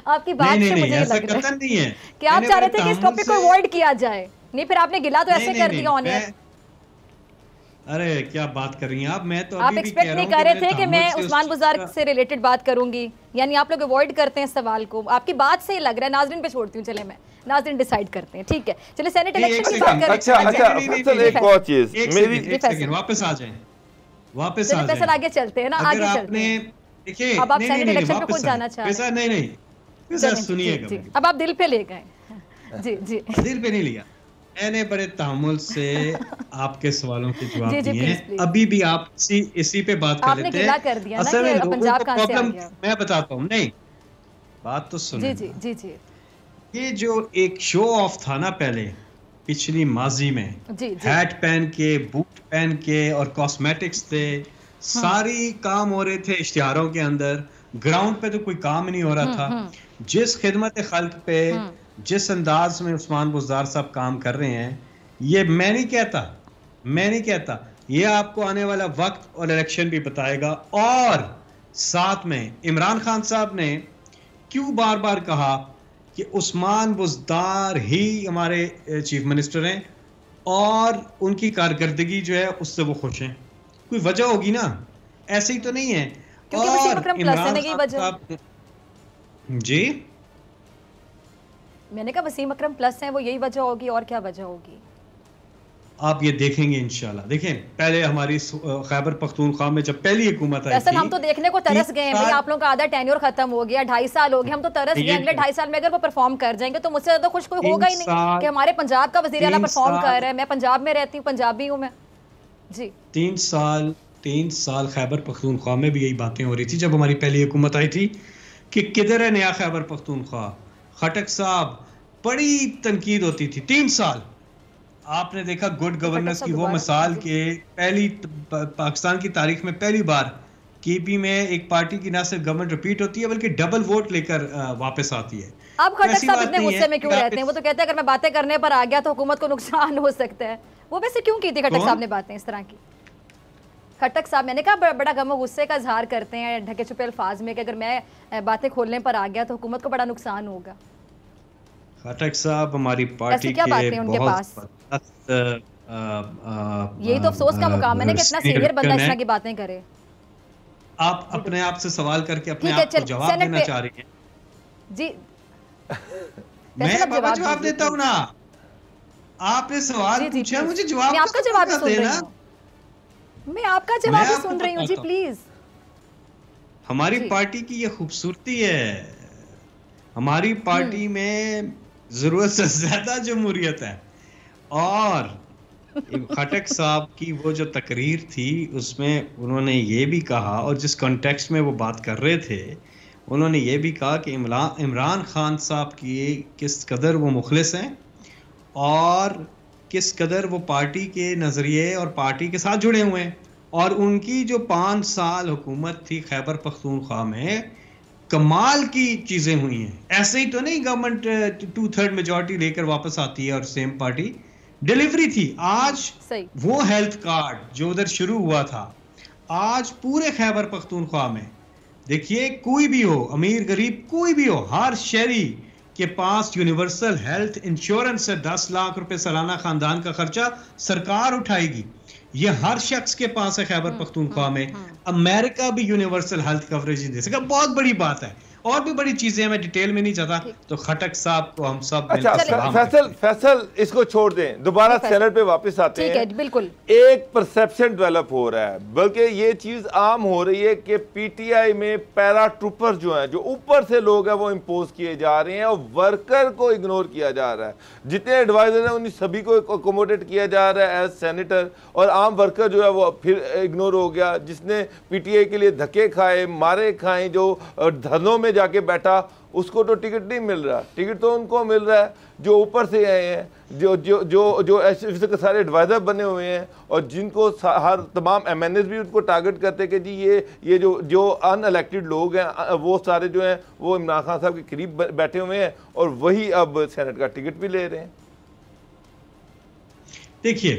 Speaker 2: आपकी बात से मुझे लग रहा है कि आप चाह रहे थे कि इस टॉपिक को अवॉइड किया जाए। नहीं, फिर आपने गिला तो ऐसे कर दिया ऑन एयर।
Speaker 3: अरे क्या बात कर रही हैं आप? मैं तो
Speaker 2: आप एक्सपेक्ट नहीं कर रहे थे कि मैं उस्मान बुज़दार से रिलेटेड बात करूंगी, यानी आप लोग अवॉइड करते हैं सवाल को। आपकी बात से ही लग रहा है। नाज़रीन पे छोड़ती हूँ, चले मैं नाज़रीन डिसाइड करते हैं, ठीक है? चलिए सेनेट इलेक्शन की बात करते हैं।
Speaker 4: अच्छा एक और चीज मेरी,
Speaker 3: वापस आ जाए, वापस आ जाए,
Speaker 2: आगे चलते हैं ना, आगे चलते हैं।
Speaker 3: देखिए
Speaker 2: अब आप सेनेट इलेक्शन पे खुद जाना चाह रहे हैं?
Speaker 3: नहीं, सुनिएगा,
Speaker 2: अब आप दिल पे ले गए। जी जी,
Speaker 3: दिल पे नहीं लिया, मैंने बड़े तामुल से आपके सवालों के जवाब दिए हैं। अभी भी आप इसी पे बात कर लेते हैं। असल में पंजाब का प्रॉब्लम मैं बताता हूँ। नहीं, बात तो सुनिए।
Speaker 2: जी जी जी,
Speaker 3: ये जो एक शो ऑफ था ना पहले पिछली माजी में, हैट पहन के, बूट पहन के और कॉस्मेटिक्स थे, सारी काम हो रहे थे इश्तिहारों के अंदर, ग्राउंड पे तो कोई काम नहीं हो रहा था। जिस खिदमत खल्क पे, जिस अंदाज में उस्मान बुज़दार साहब काम कर रहे हैं, ये मैं नहीं कहता, ये आपको आने वाला वक्त और इलेक्शन भी बताएगा। और साथ में इमरान खान साहब ने क्यों बार बार कहा कि उस्मान बुज़दार ही हमारे चीफ मिनिस्टर हैं और उनकी कारकर्दगी जो है उससे वो खुश हैं, कोई वजह होगी ना, ऐसे ही तो नहीं है।
Speaker 2: और इमरान खान
Speaker 3: जी,
Speaker 2: मैंने कहा वसीम अकरम प्लस हैं, वो यही वजह होगी, और क्या वजह होगी?
Speaker 3: आप ये देखेंगे इंशाल्लाह। देखें, पहले हमारी खैबर पख्तूनख्वा में जब पहली हुकूमत आई थी,
Speaker 2: हम तो देखने को तरस गए हैं भाई। आप लोगों का आधा टेन्योर खत्म हो गया, 2.5 साल हो गए, हम तो तरस गए। अगले 2.5 साल में अगर वो परफॉर्म कर जाएंगे तो मुझसे ज्यादा खुश कोई होगा ही नहीं कि हमारे पंजाब का वज़ीर आला परफॉर्म कर रहा है। मैं पंजाब में रहती हूँ, पंजाबी हूँ मैं जी।
Speaker 3: 3 साल खैबर पख्तूनख्वा में भी यही बातें हो रही थी जब हमारी पहली हुकूमत आई थी कि किधर है नया खैबर पख्तूनख्वा। खटक साहब, बड़ी तनकीद होती थी 3 साल। आपने देखा गुड गवर्नेंस की वो मिसाल के पहली पाकिस्तान की तारीख में पहली बार केपी में एक पार्टी की ना सिर्फ गवर्नमेंट रिपीट होती है बल्कि डबल वोट लेकर वापस आती है।
Speaker 2: अब खटक साहब इतने गुस्से में क्यों रहते हैं? वो तो कहते हैं अगर मैं बातें करने पर आ गया तो हुकूमत को नुकसान हो सकता है। वो वैसे क्यों की थी खटक साहब ने बातें इस तरह की? खटक साहब, मैंने कहा बड़ा गम गुस्से का इजहार करते हैं ढके छुपे अल्फाज में कि अगर मैं बातें खोलने पर आ गया तो हुकूमत को बड़ा नुकसान होगा।
Speaker 3: खटक साहब हमारी पार्टी
Speaker 2: क्या बातें हैं उनके पास? यही तो अफसोस का मुकाम है ना कि इतना सीनियर बंदा इस तरह की बातें करे।
Speaker 3: आप अपने आप से सवाल करके अपने आप को जवाब देना चाह रही हैं
Speaker 2: जी।
Speaker 3: मैं जवाब देता हूँ ना, आपने सवाल पूछा, मुझे जवाब
Speaker 2: मैं आपका जवाब सुन रही हूँ, मैं आपका जवाब ही सुन रही हूँ जी, प्लीज।
Speaker 3: हमारी पार्टी की ये खूबसूरती है, हमारी पार्टी में जरूरत से ज्यादा जमहूरियत है। और खटक साहब की वो जो तकरीर थी उसमें उन्होंने ये भी कहा, और जिस कॉन्टेक्स्ट में वो बात कर रहे थे उन्होंने ये भी कहा कि इमरान खान साहब की किस कदर वो मुखलिस हैं और किस कदर वो पार्टी के नज़रिए और पार्टी के साथ जुड़े हुए हैं। और उनकी जो 5 साल हुकूमत थी खैबर पख्तूनख्वा में, कमाल की चीज़ें हुई हैं। ऐसे ही तो नहीं गवर्नमेंट 2/3 मेजॉरिटी लेकर वापस आती है और सेम पार्टी डिलीवरी थी। आज वो हेल्थ कार्ड जो उधर शुरू हुआ था, आज पूरे खैबर पख्तूनख्वा में देखिए, कोई भी हो, अमीर गरीब कोई भी हो, हर शहरी के पास यूनिवर्सल हेल्थ इंश्योरेंस से 10 लाख रुपए सालाना खानदान का खर्चा सरकार उठाएगी। ये हर शख्स के पास है खैबर पख्तूनख्वा में। अमेरिका भी यूनिवर्सल हेल्थ कवरेज दे सका, बहुत बड़ी बात है। और भी बड़ी चीजें, मैं डिटेल में नहीं जाता। तो खटक साहब को हम सब
Speaker 4: अच्छा, फैसल इसको छोड़ दें, दोबारा सेनेट पे वापस आते हैं।
Speaker 2: ठीक है, बिल्कुल।
Speaker 4: एक परसेप्शन डेवलप हो रहा है, बल्कि ये चीज आम हो रही है कि पीटीआई में पैरा ट्रूपर जो हैं, जो ऊपर से लोग हैं, वो इम्पोज किए जा रहे हैं और वर्कर को इग्नोर किया जा रहा है। जितने एडवाइजर हैं उन सभी को अकोमोडेट किया जा रहा है एज सेनेटर, और आम वर्कर जो है वो फिर इग्नोर हो गया। जिसने पीटीआई के लिए धक्के खाए, मारे खाए, जो धरनों में जाके बैठा, उसको तो टिकट नहीं मिल रहा। टिकट तो उनको मिल रहा है जो ऊपर से आए हैं, जो जो जो जो ऐसे के सारे एडवाइजर बने हुए हैं, और जिनको हर तमाम एमएनएस भी उनको टारगेट करते हैं कि जी ये जो अनइलेक्टेड लोग हैं वो सारे जो हैं वो इमरान खान साहब के करीब बैठे हुए हैं, और वही अब सेनेट का टिकट भी ले रहे हैं।
Speaker 3: देखिए,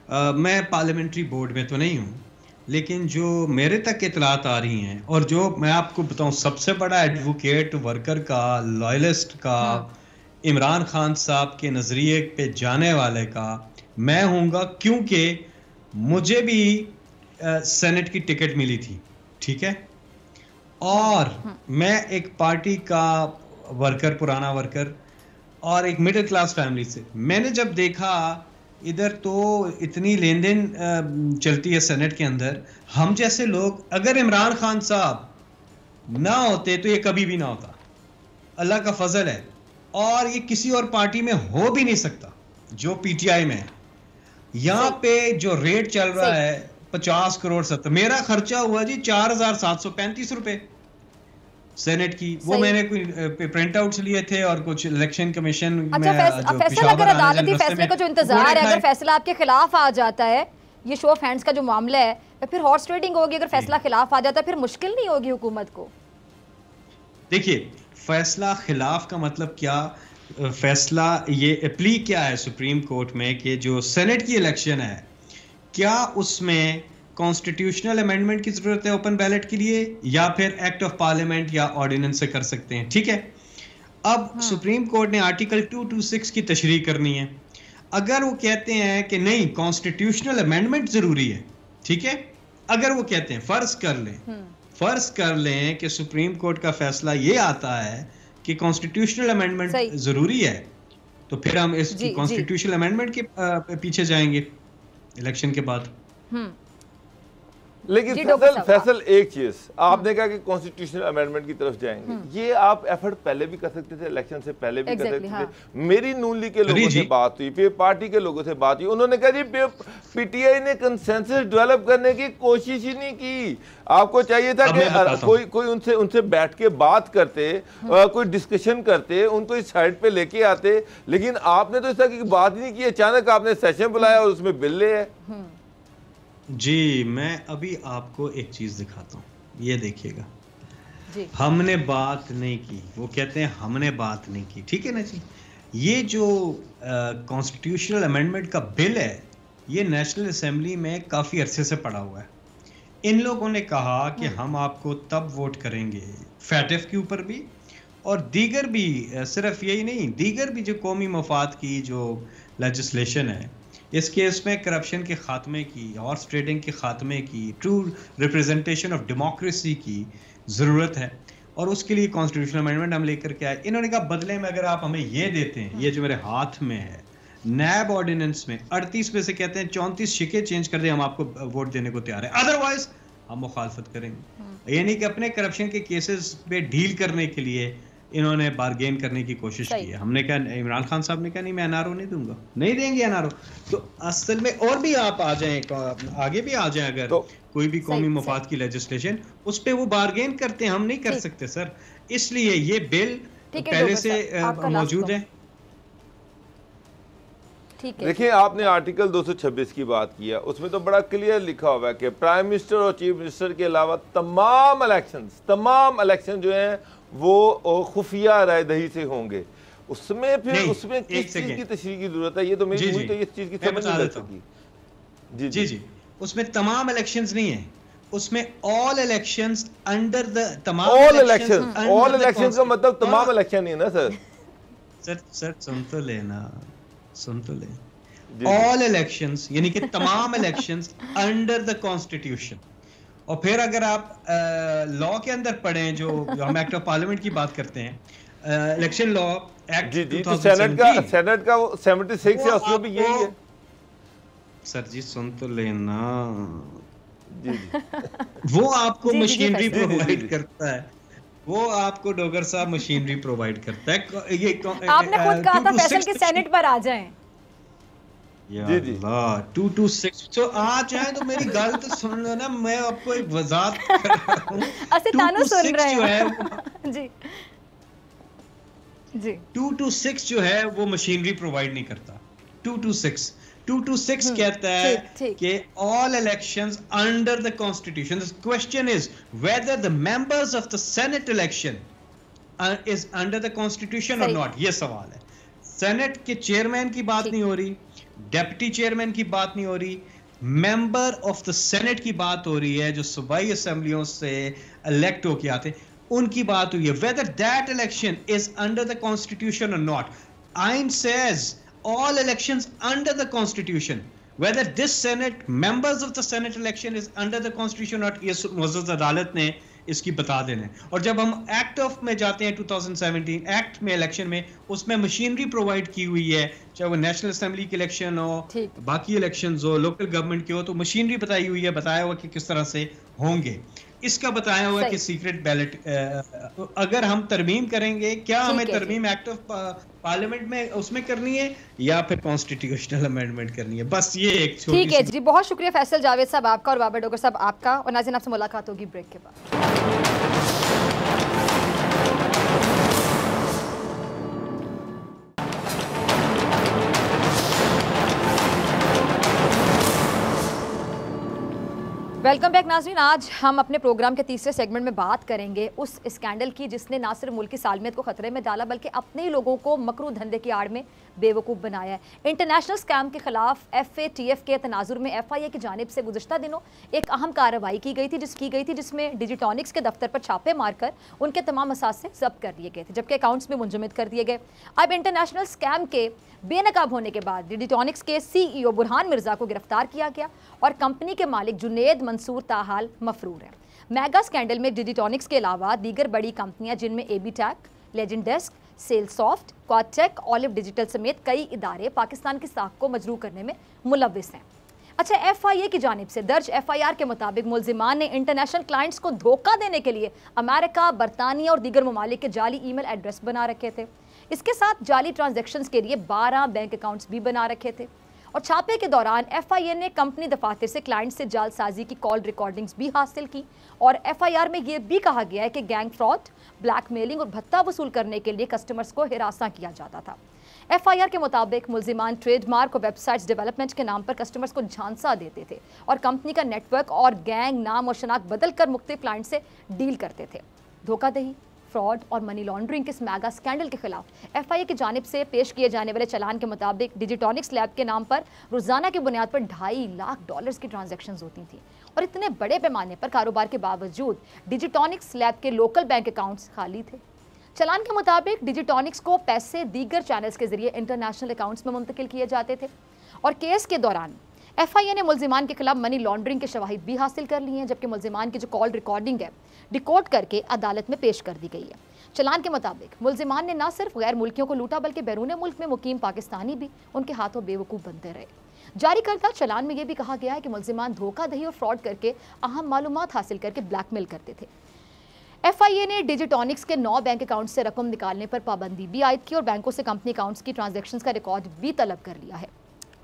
Speaker 3: मैं पार्लियामेंट्री बोर्ड में तो नहीं हूँ, लेकिन जो मेरे तक इतलात आ रही हैं, और जो मैं आपको बताऊं, सबसे बड़ा एडवोकेट वर्कर का, लॉयलिस्ट का, इमरान खान साहब के नज़रिए पे जाने वाले का मैं हूँगा, क्योंकि मुझे भी सेनेट की टिकट मिली थी, ठीक है। और मैं एक पार्टी का वर्कर, पुराना वर्कर, और एक मिडिल क्लास फैमिली से, मैंने जब देखा इधर तो इतनी लेन देन चलती है सेनेट के अंदर, हम जैसे लोग, अगर इमरान खान साहब ना होते तो ये कभी भी ना होता, अल्लाह का फजल है। और ये किसी और पार्टी में हो भी नहीं सकता जो पीटीआई में है। यहाँ पे जो रेट चल रहा है 50 करोड़ 70, मेरा खर्चा हुआ जी 4735 रुपए सेनेट की। वो मैंने कोई प्रिंट आउट्स लिए थे और कुछ इलेक्शन कमीशन में
Speaker 2: फैसला, अगर अदालती फैसले का जो इंतजार है, अगर फैसला आपके खिलाफ आ जाता है, ये शो ऑफ हैंड्स का जो मामला है, फिर हॉर्स ट्रेडिंग होगी। अगर फैसला खिलाफ आ जाता है फिर मुश्किल नहीं होगी हुकूमत को?
Speaker 3: देखिए, फैसला खिलाफ का मतलब क्या, फैसला ये प्ली क्या है सुप्रीम कोर्ट में कि जो सेनेट की इलेक्शन है, क्या उसमें कॉन्स्टिट्यूशनल अमेंडमेंट की जरूरत है ओपन बैलेट के लिए, या फिर एक्ट ऑफ पार्लियामेंट या ऑर्डिनेंस से कर सकते हैं, ठीक है। अब सुप्रीम कोर्ट ने आर्टिकल 226 की तशरीह करनी है। अगर वो कहते हैं कि नहीं, कॉन्स्टिट्यूशनल अमेंडमेंट जरूरी है, ठीक है, अगर वो कहते हैं, फर्ज कर लें कि सुप्रीम कोर्ट का फैसला ये आता है कि कॉन्स्टिट्यूशनल अमेंडमेंट जरूरी है, तो फिर हम इस कॉन्स्टिट्यूशनल अमेंडमेंट के पीछे जाएंगे इलेक्शन के बाद।
Speaker 4: लेकिन फैसल एक चीज आपने कहा कि कॉन्स्टिट्यूशनल अमेंडमेंट की तरफ जाएंगे, ये आप एफर्ट पहले भी कर सकते थे, इलेक्शन से पहले भी कर सकते थे। मेरी नून लीग के लोगों से बात हुई, फिर पार्टी के लोगों से बात हुई, उन्होंने कहा जी पीटीआई ने कंसेंसस डेवलप करने की कोशिश ही नहीं की। आपको चाहिए था कि कोई उनसे बैठ के बात करते, कोई डिस्कशन करते, उनको इस साइड पे लेके आते, लेकिन आपने तो इस तरह की बात ही नहीं की। अचानक आपने सेशन बुलाया और उसमें बिल ले है।
Speaker 3: जी, मैं अभी आपको एक चीज दिखाता हूँ, ये देखिएगा। हमने बात नहीं की, वो कहते हैं हमने बात नहीं की, ठीक है ना जी। ये जो कॉन्स्टिट्यूशनल अमेंडमेंट का बिल है, ये नेशनल असेंबली में काफ़ी अरसे से पड़ा हुआ है। इन लोगों ने कहा कि हम आपको तब वोट करेंगे, फैटिफ के ऊपर भी और दीगर भी, सिर्फ यही नहीं, दीगर भी जो कौमी मफाद की जो लेजिस्लेशन है, इस केस में करप्शन के खात्मे की, हॉर्स ट्रेडिंग के खात्मे की, ट्रू रिप्रेजेंटेशन ऑफ डेमोक्रेसी की ज़रूरत है, और उसके लिए कॉन्स्टिट्यूशनल अमेंडमेंट हम लेकर के आए। इन्होंने कहा बदले में अगर आप हमें ये देते हैं, ये जो मेरे हाथ में है, नैब ऑर्डिनेंस में 38 में से कहते हैं 34 शिके चेंज कर दे, हम आपको वोट देने को तैयार है, अदरवाइज हम मुखालफत करेंगे। यानी कि अपने करप्शन के केसेस पे डील करने के लिए इन्होंने बारगेन करने की कोशिश की है। हमने कहा, इमरान खान साहब ने कहा नहीं मैं एनआरओ नहीं दूंगा, नहीं देंगे एनआरओ। तो असल में और भी आप आ जाएं, आगे भी आ जाएं, अगर तो कोई भी कौमी मफाद की लेजिस्लेशन उस पे वो बारगेन करते हैं, हम नहीं कर सकते सर। इसलिए ये बिल पहले से मौजूद है।
Speaker 4: देखिए, आपने आर्टिकल 226 की बात किया, उसमें तो बड़ा क्लियर लिखा हुआ है कि प्राइम मिनिस्टर और चीफ मिनिस्टर के अलावा तमाम इलेक्शन जो हैं वो खुफिया रायदही से होंगे। उसमें फिर उसमें किस चीज की तशरीह की जरूरत है? ये तो मेरी मुझे तो इस चीज की समझ नहीं आ सकी। जी,
Speaker 3: उसमें तमाम इलेक्शंस नहीं है, उसमें ऑल इलेक्शंस अंडर द तमाम
Speaker 4: ऑल इलेक्शन का मतलब तमाम इलेक्शन ही है ना सर?
Speaker 3: सर सुन तो ले ऑल इलेक्शंस यानी कि तमाम इलेक्शंस अंडर द कॉन्स्टिट्यूशन। और फिर अगर आप लॉ के अंदर पढ़ें, जो हम एक्ट ऑफ पार्लियामेंट की बात करते हैं, इलेक्शन लॉ एक्ट 2017,
Speaker 4: सेनेट का 76 है, उसमें भी यही है।
Speaker 3: सर जी सुन तो लेना जी। वो आपको मशीनरी प्रोवाइड करता है, वो आपको डोगर साहब मशीनरी प्रोवाइड करता है। ये
Speaker 2: आपने खुद कहा था फैसल के सेनेट पर आ जाएं।
Speaker 3: जी 226 तो आ जाए तो मेरी गल तो सुन लो ना, मैं आपको एक वजाहत कर रहा हूं। 226 जो है वो मशीनरी प्रोवाइड नहीं करता। 226 कहता है कि all elections under the constitution. The question is whether the members of the senate election is under the constitution और नॉट। ये सवाल है। सेनेट के चेयरमैन की बात नहीं हो रही, डेप्टी चेयरमैन की बात नहीं हो रही, मेंबर ऑफ द सेनेट की बात हो रही है, जो सूबाई असेंबलियों से इलेक्ट होके आते, उनकी बात हुई है। Whether that election is under the constitution और नॉट। आइन says all elections under the constitution, whether this senate members of the senate election is under the constitution or not, ये मुअज़्ज़ज़ अदालत ने इसकी बता देना है। और जब हम एक्ट ऑफ में जाते हैं 2017 एक्ट में इलेक्शन में, उसमें मशीनरी प्रोवाइड की हुई है, चाहे वो नेशनल असेंबली के इलेक्शन हो, बाकी इलेक्शंस हो, लोकल गवर्नमेंट के हो, तो मशीनरी बताई हुई है, बताया हुआ कि किस तरह से होंगे। इसका बताया हुआ कि सीक्रेट बैलेट अगर हम तरमीम करेंगे, क्या हमें तरमीम एक्ट ऑफ पार्लियामेंट में उसमें करनी है या फिर कॉन्स्टिट्यूशनल अमेंडमेंट करनी है? बस ये एक छोटी
Speaker 2: ठीक है जी। बहुत शुक्रिया फैसल जावेद साहब आपका और बाबर डोगर साहब आपका। और नाज़रीन, आपसे मुलाकात होगी ब्रेक के बाद। वेलकम बैक नाज़रीन। आज हम अपने प्रोग्राम के तीसरे सेगमेंट में बात करेंगे उस स्कैंडल की जिसने ना सिर्फ मुल्क की सालमियत को खतरे में डाला बल्कि अपने ही लोगों को मकरू धंधे की आड़ में बेवकूफ़ बनाया है। इंटरनेशनल स्कैम के खिलाफ FATF के तनाजुर में FIA की जानिब से गुज़श्ता दिनों एक अहम कार्रवाई की गई थी जिसमें डिजिटॉनिक्स के दफ्तर पर छापे मारकर उनके तमाम असासे जब्त कर लिए गए थे, जबकि अकाउंट्स भी मुंजमद कर दिए गए। अब इंटरनेशनल स्कैम के बेनकाब होने के बाद डिजिटॉनिक्स के CEO बुरहान मिर्जा को गिरफ्तार किया गया और कंपनी के मालिक जुनेद मंसूर ताहाल मफरूर है। मेगा स्कैंडल में डिजिटॉनिक्स के अलावा दीगर बड़ी कंपनियां जिनमें ABTech, Legend Desk, Cellsoft, Quadtech, Olive Digital समेत कई इदारे पाकिस्तान की साख को मजरू करने में मुलव्विस हैं। अच्छा, FIA की जानिब से दर्ज FIR के मुताबिक मुल्जिमान ने इंटरनेशनल क्लाइंट्स को धोखा देने के लिए अमेरिका, बरतानिया और दीगर ममालिक के जाली ईमेल एड्रेस बना रखे थे। इसके साथ जाली ट्रांजैक्शंस के लिए 12 बैंक अकाउंट्स भी बना रखे थे। और छापे के दौरान FIA ने कंपनी दफातर से क्लाइंट से जालसाजी की कॉल रिकॉर्डिंग्स भी हासिल की। और FIR में यह भी कहा गया है कि गैंग फ्रॉड, ब्लैकमेलिंग और भत्ता वसूल करने के लिए कस्टमर्स को हिरासा किया जाता था। FIR के मुताबिक मुल्जिमान ट्रेडमार्क और वेबसाइट्स डेवलपमेंट के नाम पर कस्टमर्स को झांसा देते थे और कंपनी का नेटवर्क और गैंग नाम और शनाख्त बदल कर मुख्तलिफ क्लाइंट से डील करते थे। धोखाधड़ी, फ्रॉड और मनी लॉन्ड्रिंग के इस मेगा स्कैंडल के खिलाफ FIA की जानिब से पेश किए जाने वाले चालान के मुताबिक डिजिटॉनिक्स लैब के नाम पर रोजाना की बुनियाद पर $2.5 लाख की ट्रांजैक्शंस होती थी। और इतने बड़े पैमाने पर कारोबार के बावजूद डिजिटॉनिक्स लैब के लोकल बैंक अकाउंट्स खाली थे। चालान के मुताबिक डिजिटॉनिक्स को पैसे दीगर चैनल्स के जरिए इंटरनेशनल अकाउंट्स में मुंतकिल किए जाते थे। और केस के दौरान FIA ने मुल्जिमान के खिलाफ मनी लॉन्ड्रिंग के शवाहिद भी हासिल कर लिए हैं, जबकि मुल्जिमान की जो कॉल रिकॉर्डिंग है डिकोड करके अदालत में पेश कर दी गई है। चलान के मुताबिक मुल्जिमान ने न सिर्फ गैर मुल्कियों को लूटा बल्कि बैरून मुल्क में मुकीम पाकिस्तानी भी उनके हाथों बेवकूफ़ बनते रहे। जारी करदा चलान में यह भी कहा गया है कि मुल्जिमान धोखाधड़ी और फ्रॉड करके अहम मालूमात हासिल करके ब्लैकमेल करते थे। FIA ने डिजिटॉनिक्स के 9 बैंक अकाउंट से रकम निकालने पर पाबंदी भी आयद की और बैंकों से कंपनी अकाउंट्स की ट्रांजैक्शंस का रिकॉर्ड भी तलब कर लिया है।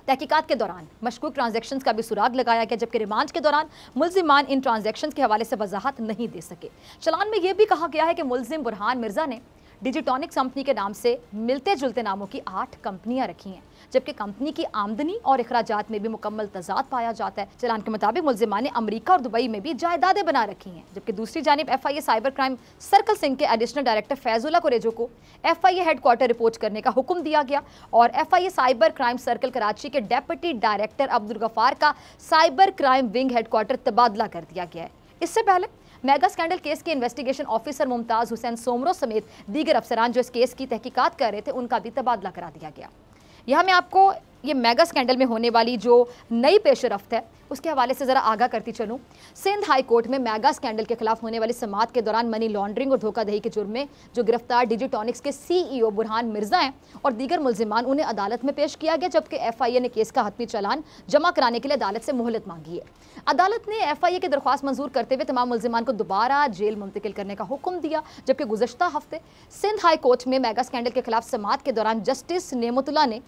Speaker 2: तहकीकात के दौरान मशकूक ट्रांजैक्शंस का भी सुराग लगाया गया, जबकि रिमांड के दौरान मुल्जिमान इन ट्रांजैक्शंस के हवाले से वजाहत नहीं दे सके। चलान में यह भी कहा गया है कि मुल्जिम बुरहान मिर्जा ने डिजिटॉनिक्स कंपनी के नाम से मिलते जुलते नामों की 8 कंपनियां रखी हैं, जबकि कंपनी की आमदनी और अखराजात में भी मुकम्मल तजाद पाया जाता है। चलान के मुताबिक मुल्जिमान ने अमेरिका और दुबई में भी जायदादें बना रखी हैं, जबकि दूसरी जानिब FIA cyber crime circle Singh के एडिशनल डायरेक्टर फैजुल्ला कुरेजो को FIA हेडक्वार्टर रिपोर्ट करने का हुक्म दिया गया और FIA cyber crime circle Karachi के डेप्यूटी डायरेक्टर अब्दुल गफार का साइबर क्राइम विंग हेडक्वार्टर तबादला कर दिया गया है। इससे पहले मेगा स्कैंडल केस के इन्वेस्टिगेशन ऑफिसर मुमताज हुसैन सोमरो समेत दीगर अफसरान जो इस केस की तहकीकात कर रहे थे उनका भी तबादला करा दिया गया। यहाँ मैं आपको ये मेगा स्कैंडल में होने वाली जो नई पेशरफ्त है उसके हवाले से ज़रा आगाह करती चलूँ। सिंध हाई कोर्ट में मेगा स्कैंडल के खिलाफ होने वाली समाअत के दौरान मनी लॉन्ड्रिंग और धोखाधड़ी के जुर्म में जो गिरफ्तार डिजिटॉनिक्स के CEO बुरहान मिर्जा हैं और दीगर मुल्जिमान उन्हें अदालत में पेश किया गया, जबकि FIA ने केस का हतमी चालान जमा कराने के लिए अदालत से मोहलत मांगी है। अदालत ने FIA की दरख्वास्त मंजूर करते हुए तमाम मुल्जिमान को दोबारा जेल मुंतकिल करने का हुक्म दिया, जबकि गुज़श्ता हफ्ते सिंध हाई कोर्ट में मेगा स्कैंडल के खिलाफ समाअत के दौरान जस्टिस नेमतुल्लाह ने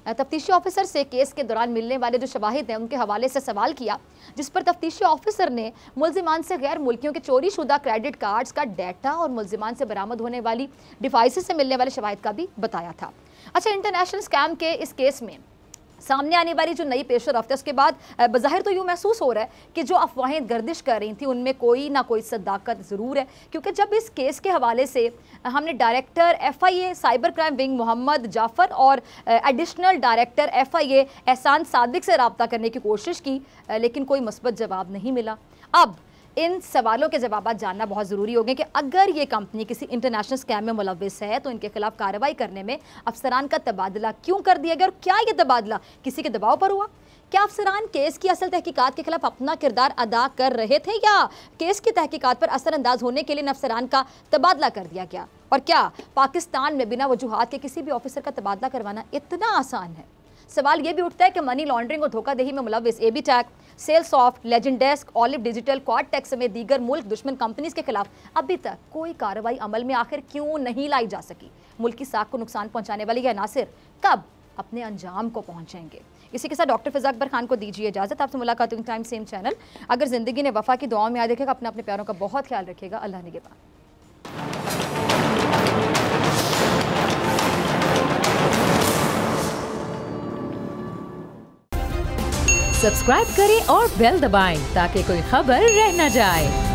Speaker 2: तफ्तीशी ऑफिसर से केस के दौरान मिलने वाले जो शवाहिद हैं उनके हवाले से सवाल किया, जिस पर तफ्तीशी ऑफिसर ने मुल्जिमान से गैर मुल्कियों के चोरी शुदा क्रेडिट कार्ड्स का डाटा और मुल्जिमान से बरामद होने वाली डिवाइसेस से मिलने वाले शवाहिद का भी बताया था। अच्छा, इंटरनेशनल स्कैम के इस केस में सामने आने वाली जो नई पेशरफ्त है उसके बाद बज़ाहिर तो यूँ महसूस हो रहा है कि जो अफवाहें गर्दिश कर रही थी उनमें कोई ना कोई सदाकत ज़रूर है, क्योंकि जब इस केस के हवाले से हमने director FIA cyber crime wing Mohammad Jafar और एडिशनल डायरेक्टर FIA एहसान सादिक से रब्ता करने की कोशिश की, लेकिन कोई मुस्बत जवाब नहीं मिला। अब इन सवालों के जवाब जानना बहुत ज़रूरी हो गए कि अगर ये कंपनी किसी इंटरनेशनल स्कैम में मुलव्विस है तो इनके खिलाफ कार्रवाई करने में अफसरान का तबादला क्यों कर दिया गया और क्या ये तबादला किसी के दबाव पर हुआ? क्या अफसरान केस की असल तहकीकात के खिलाफ अपना किरदार अदा कर रहे थे या केस की तहकीकात पर असरअंदाज होने के लिए इन अफसरान का तबादला कर दिया गया? और क्या पाकिस्तान में बिना वजूहात के किसी भी ऑफिसर का तबादला करवाना इतना आसान है? सवाल ये भी उठता है कि मनी लॉन्ड्रिंग और धोखाधड़ी में मुलव्विस AB टैक, सेलसॉफ्ट, लेजेंडेस्क, ऑलिव डिजिटल, क्वाडटेक समेत दीगर मुल्क दुश्मन कंपनीज के खिलाफ अभी तक कोई कार्रवाई अमल में आखिर क्यों नहीं लाई जा सकी? मुल्क की साख को नुकसान पहुंचाने वाले ये अनासिर कब अपने अंजाम को पहुंचेंगे? इसी के साथ डॉक्टर फिज़ा अकबर खान को दीजिए इजाज़त। आपसे मुलाकात होगी टाइम सेम चैनल। अगर ज़िंदगी ने वफ़ा की दुआओं में याद रखेगा, अपने अपने प्यारों का बहुत ख्याल रखिएगा। अल्लाह निगहबान।
Speaker 1: सब्सक्राइब करें और बेल दबाएं ताकि कोई खबर रह न जाए।